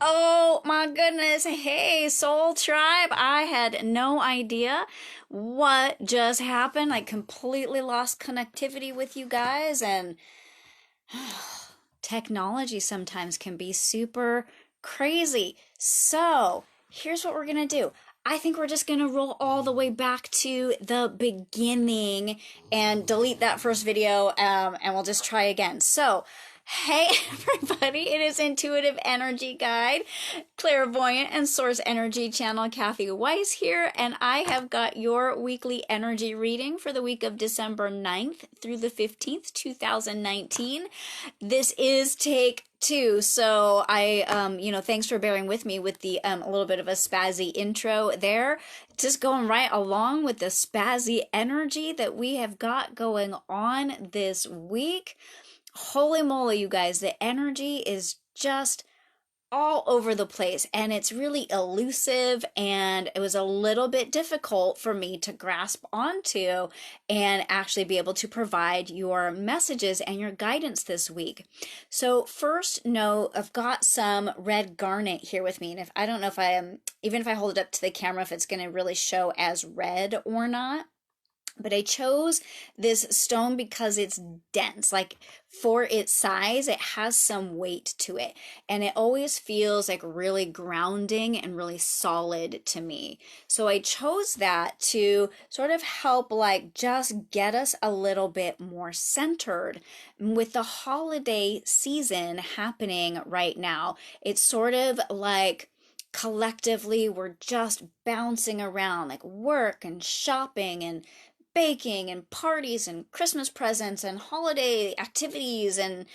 Oh my goodness. Hey, Soul Tribe. I had no idea what just happened. I completely lost connectivity with you guys, and technology sometimes can be super crazy. So, here's what we're going to do. I think we're just going to roll all the way back to the beginning and delete that first video, and we'll just try again. So, hey everybody, it is Intuitive Energy Guide, Clairvoyant and Source Energy Channel Kathy Weiss here, and I have got your weekly energy reading for the week of December 9th through the 15th, 2019. This is take two, so thanks for bearing with me with the a little bit of a spazzy intro there. Just going right along with the spazzy energy that we have got going on this week. Holy moly, you guys, the energy is just all over the place, and it's really elusive, and it was a little bit difficult for me to grasp onto and actually be able to provide your messages and your guidance this week. So first note, I've got some red garnet here with me, and if I don't know if I am, even if I hold it up to the camera, if it's going to really show as red or not. But I chose this stone because it's dense. Like, for its size, it has some weight to it. And it always feels like really grounding and really solid to me. So I chose that to sort of help, like, just get us a little bit more centered. With the holiday season happening right now, it's sort of like collectively we're just bouncing around, like work and shopping and baking and parties and Christmas presents and holiday activities and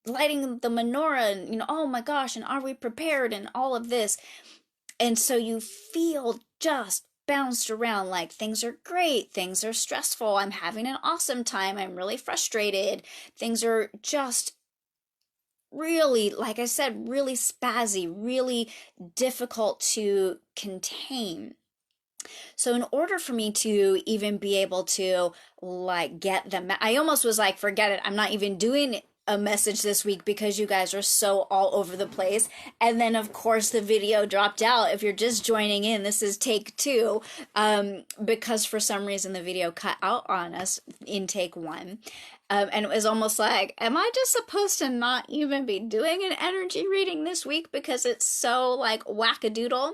lighting the menorah, and oh my gosh, and are we prepared, and all of this. And so you feel just bounced around, like things are great, things are stressful, I'm having an awesome time, I'm really frustrated, things are just really, like I said, really spazzy, really difficult to contain. So in order for me to even be able to like get them, I almost was like, forget it, I'm not even doing a message this week because you guys are so all over the place. And then of course the video dropped out. If you're just joining in, this is take two, because for some reason the video cut out on us in take one. And it was almost like, am I just supposed to not even be doing an energy reading this week because it's so like wackadoodle?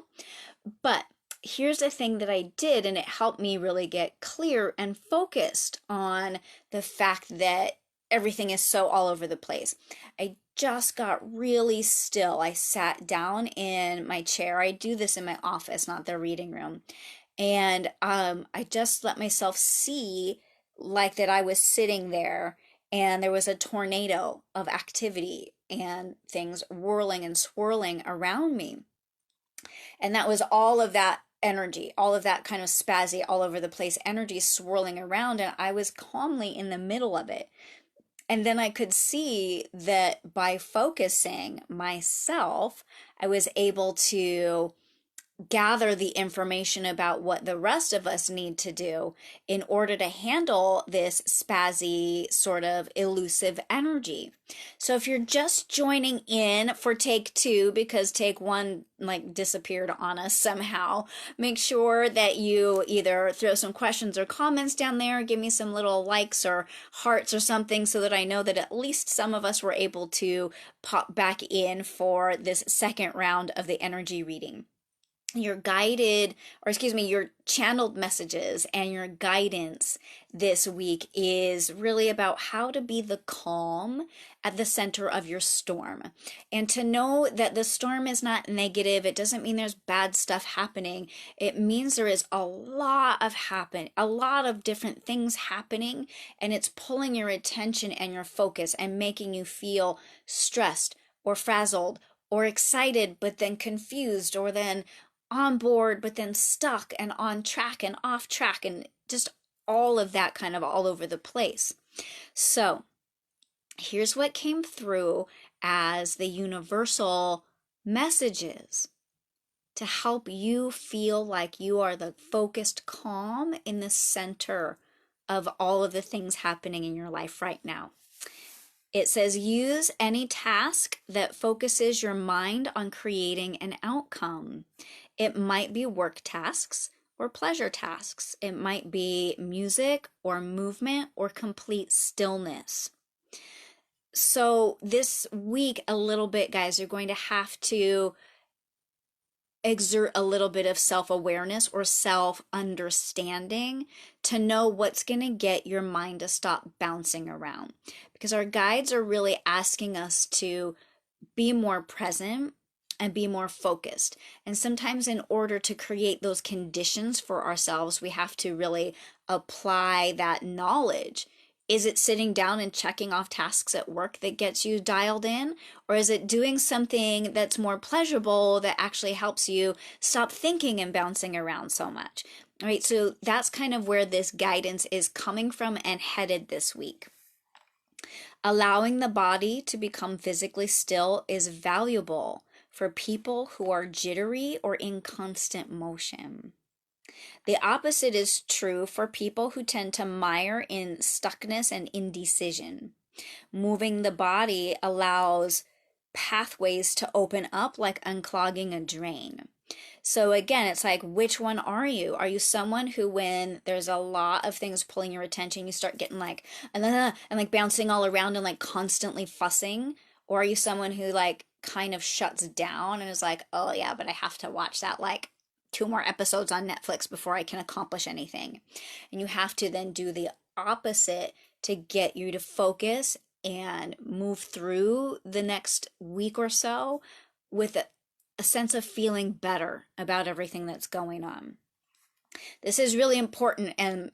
But here's the thing that I did, and it helped me really get clear and focused on the fact that everything is so all over the place. I just got really still. I sat down in my chair. I do this in my office, not the reading room. And I just let myself see like that I was sitting there and there was a tornado of activity and things whirling and swirling around me. And that was all of that energy, all of that kind of spazzy, all over the place energy swirling around. And I was calmly in the middle of it. And then I could see that by focusing myself, I was able to gather the information about what the rest of us need to do in order to handle this spazzy, sort of elusive energy. So if you're just joining in for take two because take one like disappeared on us somehow, make sure that you either throw some questions or comments down there, give me some little likes or hearts or something so that I know that at least some of us were able to pop back in for this second round of the energy reading. Your guided, or excuse me, your channeled messages and your guidance this week is really about how to be the calm at the center of your storm. And to know that the storm is not negative, it doesn't mean there's bad stuff happening. It means there is a lot of different things happening, and it's pulling your attention and your focus and making you feel stressed or frazzled or excited, but then confused, or then on board, but then stuck and on track and off track, and just all of that kind of all over the place. So here's what came through as the universal messages to help you feel like you are the focused calm in the center of all of the things happening in your life right now. It says use any task that focuses your mind on creating an outcome. It might be work tasks or pleasure tasks. It might be music or movement or complete stillness. So this week, a little bit, guys, you're going to have to exert a little bit of self-awareness or self-understanding to know what's going to get your mind to stop bouncing around. Because our guides are really asking us to be more present and be more focused. And sometimes in order to create those conditions for ourselves, we have to really apply that knowledge. Is it sitting down and checking off tasks at work that gets you dialed in? Or is it doing something that's more pleasurable that actually helps you stop thinking and bouncing around so much? All right, so that's kind of where this guidance is coming from and headed this week. Allowing the body to become physically still is valuable for people who are jittery or in constant motion. The opposite is true for people who tend to mire in stuckness and indecision. Moving the body allows pathways to open up like unclogging a drain. So again, it's like, which one are you? Are you someone who, when there's a lot of things pulling your attention, you start getting like, and like bouncing all around and like constantly fussing? Or are you someone who like kind of shuts down and is like, oh yeah, but I have to watch that like 2 more episodes on Netflix before I can accomplish anything. And you have to then do the opposite to get you to focus and move through the next week or so with a sense of feeling better about everything that's going on. This is really important and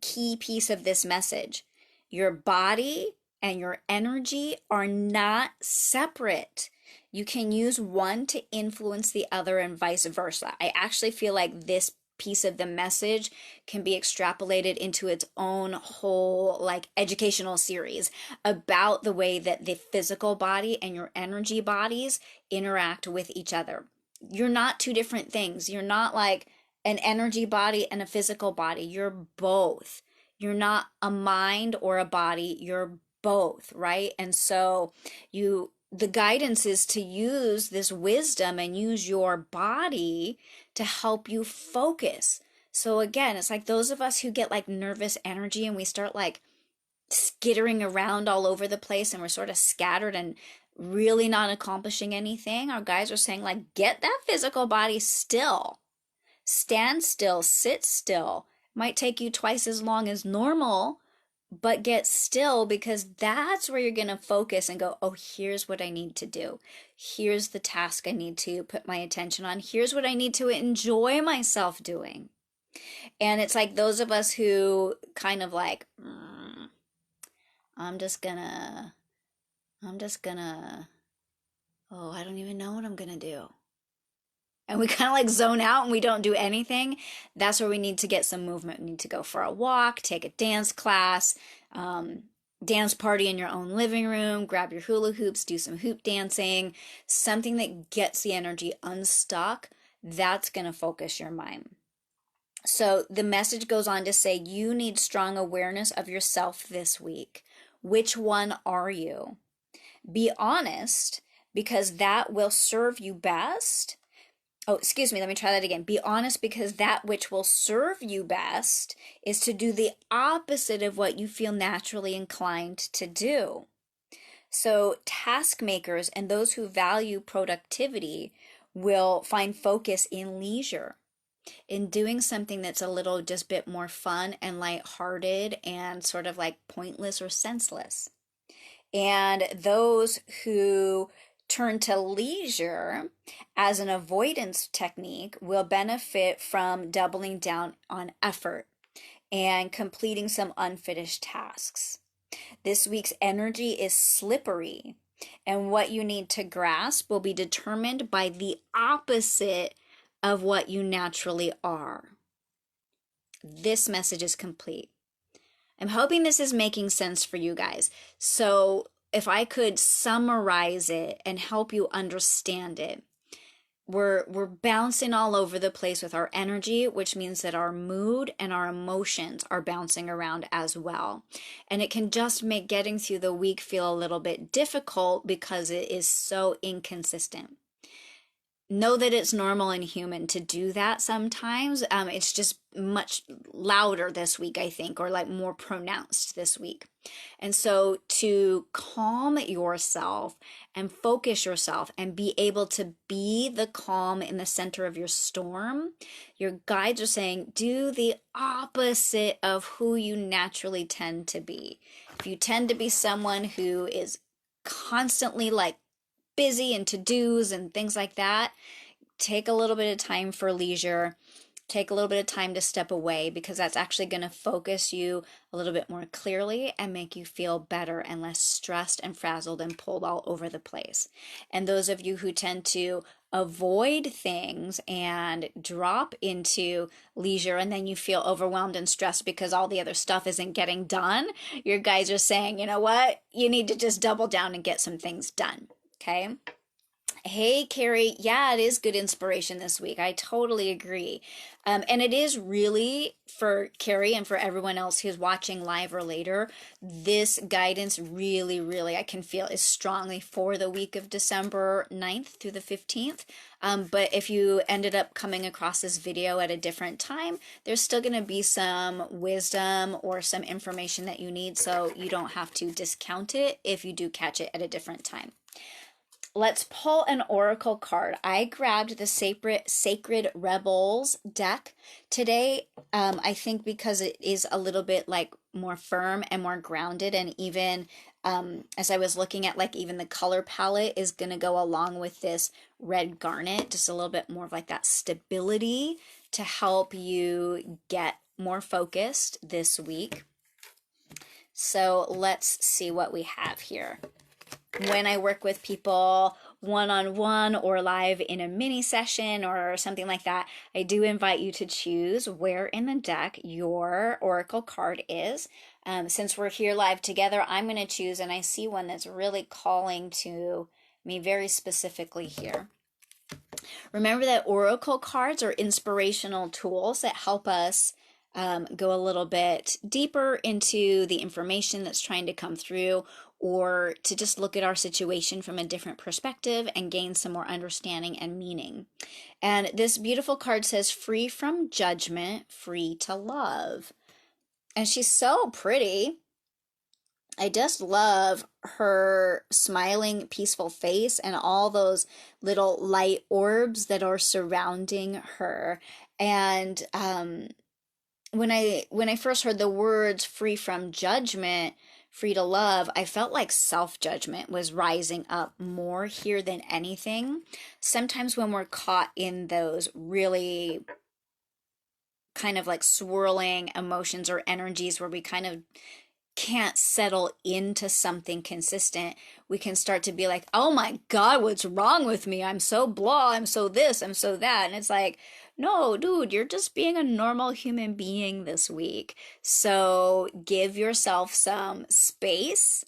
key piece of this message. Your body and your energy are not separate. You can use one to influence the other and vice versa. I actually feel like this piece of the message can be extrapolated into its own whole like educational series about the way that the physical body and your energy bodies interact with each other. You're not two different things. You're not like an energy body and a physical body. You're both. You're not a mind or a body. You're both, right? And so the guidance is to use this wisdom and use your body to help you focus. So again, it's like those of us who get like nervous energy and we start like skittering around all over the place and we're sort of scattered and really not accomplishing anything. Our guys are saying like, get that physical body still. Stand still, sit still. Might take you twice as long as normal, but get still, because that's where you're going to focus and go, oh, here's what I need to do. Here's the task I need to put my attention on. Here's what I need to enjoy myself doing. And it's like those of us who kind of like, I'm just gonna, oh, I don't even know what I'm gonna do. And we kind of like zone out and we don't do anything. That's where we need to get some movement. We need to go for a walk, take a dance class, dance party in your own living room, grab your hula hoops, do some hoop dancing, something that gets the energy unstuck. That's going to focus your mind. So the message goes on to say you need strong awareness of yourself this week. Which one are you? Be honest, because that will serve you best. Oh, excuse me, let me try that again. Be honest, because that which will serve you best is to do the opposite of what you feel naturally inclined to do. So task makers and those who value productivity will find focus in leisure, in doing something that's a little just bit more fun and lighthearted and sort of like pointless or senseless. And those who turn to leisure as an avoidance technique will benefit from doubling down on effort and completing some unfinished tasks. This week's energy is slippery, and what you need to grasp will be determined by the opposite of what you naturally are. This message is complete. I'm hoping this is making sense for you guys. So if I could summarize it and help you understand it, we're bouncing all over the place with our energy, which means that our mood and our emotions are bouncing around as well. And it can just make getting through the week feel a little bit difficult because it is so inconsistent. Know that it's normal and human to do that sometimes. It's just much louder this week, I think, or like more pronounced this week. And so to calm yourself and focus yourself and be able to be the calm in the center of your storm, your guides are saying do the opposite of who you naturally tend to be. If you tend to be someone who is constantly like busy and to-dos and things like that, take a little bit of time for leisure. Take a little bit of time to step away because that's actually going to focus you a little bit more clearly and make you feel better and less stressed and frazzled and pulled all over the place. And those of you who tend to avoid things and drop into leisure and then you feel overwhelmed and stressed because all the other stuff isn't getting done, your guys are saying, you know what? You need to just double down and get some things done. Okay? Hey, Carrie. Yeah, it is good inspiration this week. I totally agree. And it is really for Carrie and for everyone else who's watching live or later, this guidance really, really, I can feel is strongly for the week of December 9th through the 15th. But if you ended up coming across this video at a different time, there's still going to be some wisdom or some information that you need, so you don't have to discount it if you do catch it at a different time. Let's pull an oracle card. I grabbed the Sacred Rebels deck today. I think because it is a little bit like more firm and more grounded, and even as I was looking at like even the color palette is going to go along with this red garnet, just a little bit more of like that stability to help you get more focused this week. So let's see what we have here. When I work with people one-on-one or live in a mini session or something like that, I do invite you to choose where in the deck your oracle card is. Since we're here live together, I'm going to choose, and I see one that's really calling to me very specifically here. Remember that oracle cards are inspirational tools that help us go a little bit deeper into the information that's trying to come through, or to just look at our situation from a different perspective and gain some more understanding and meaning. And this beautiful card says, free from judgment, free to love. And she's so pretty. I just love her smiling, peaceful face and all those little light orbs that are surrounding her. And when I first heard the words free from judgment, free to love, I felt like self-judgment was rising up more here than anything. Sometimes when we're caught in those really kind of like swirling emotions or energies where we kind of can't settle into something consistent, we can start to be like, oh my God, what's wrong with me? I'm so blah, I'm so this, I'm so that. And it's like, no, dude, you're just being a normal human being this week. So give yourself some space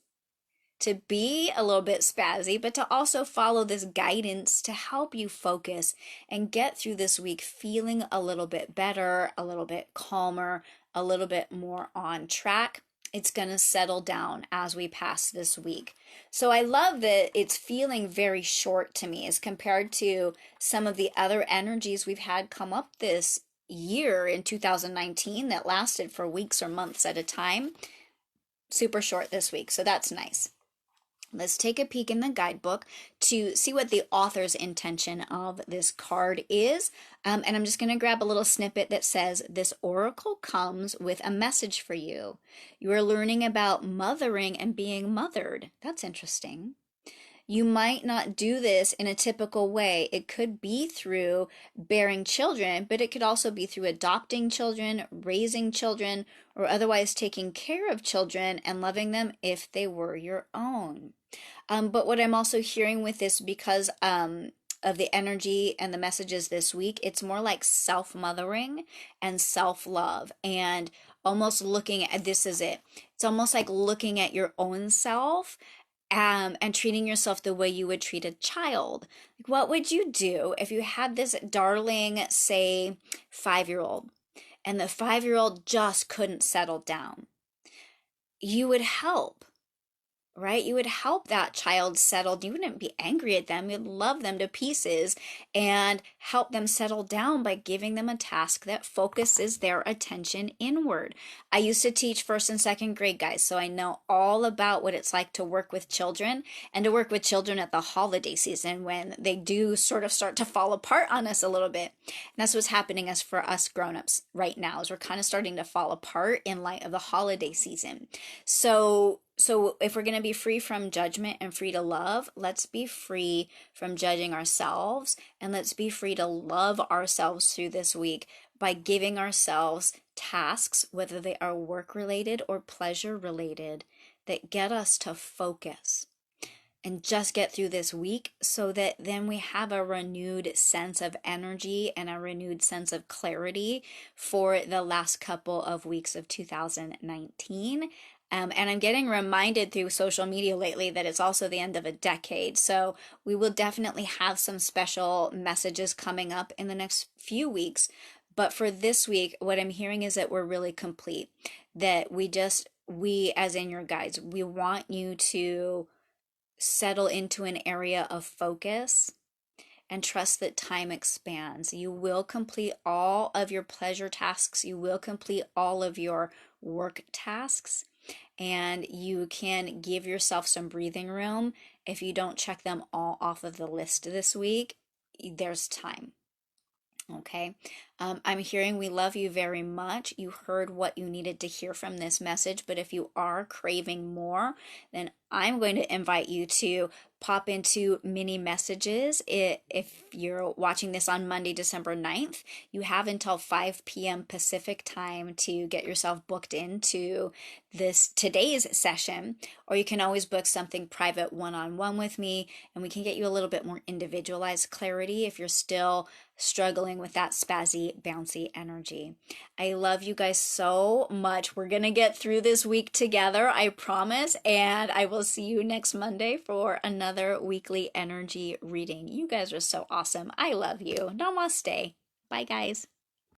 to be a little bit spazzy, but to also follow this guidance to help you focus and get through this week feeling a little bit better, a little bit calmer, a little bit more on track. It's going to settle down as we pass this week. So I love that it's feeling very short to me as compared to some of the other energies we've had come up this year in 2019 that lasted for weeks or months at a time. Super short this week, so that's nice. Let's take a peek in the guidebook to see what the author's intention of this card is. And I'm just going to grab a little snippet that says, this oracle comes with a message for you. You are learning about mothering and being mothered. That's interesting. You might not do this in a typical way. It could be through bearing children, but it could also be through adopting children, raising children, or otherwise taking care of children and loving them if they were your own. But what I'm also hearing with this, because of the energy and the messages this week, it's more like self-mothering and self-love, and almost looking at, this is it. It's almost like looking at your own self and treating yourself the way you would treat a child. Like, what would you do if you had this darling, say, 5-year old, and the 5-year old just couldn't settle down? You would help, right? You would help that child settle. You wouldn't be angry at them. You'd love them to pieces and help them settle down by giving them a task that focuses their attention inward. I used to teach first and second grade, guys, so I know all about what it's like to work with children and to work with children at the holiday season when they do sort of start to fall apart on us a little bit. And that's what's happening as for us grown-ups right now, is we're kind of starting to fall apart in light of the holiday season. So if we're going to be free from judgment and free to love, let's be free from judging ourselves, and let's be free to love ourselves through this week by giving ourselves tasks, whether they are work related or pleasure related, that get us to focus and just get through this week, so that then we have a renewed sense of energy and a renewed sense of clarity for the last couple of weeks of 2019. And I'm getting reminded through social media lately that it's also the end of a decade. So we will definitely have some special messages coming up in the next few weeks. But for this week, what I'm hearing is that we're really complete. That we, as in your guides, we want you to settle into an area of focus and trust that time expands. You will complete all of your pleasure tasks, you will complete all of your work tasks, and you can give yourself some breathing room. If you don't check them all off of the list this week, there's time. Okay. I'm hearing we love you very much. You heard what you needed to hear from this message, but if you are craving more, then I'm going to invite you to pop into mini messages. If you're watching this on Monday, December 9th, you have until 5 p.m. Pacific time to get yourself booked into today's session, or you can always book something private one-on-one with me, and we can get you a little bit more individualized clarity if you're still struggling with that spazzy, bouncy energy. I love you guys so much. We're going to get through this week together, I promise, and I will see you next Monday for another weekly energy reading. You guys are so awesome. I love you. Namaste. Bye, guys.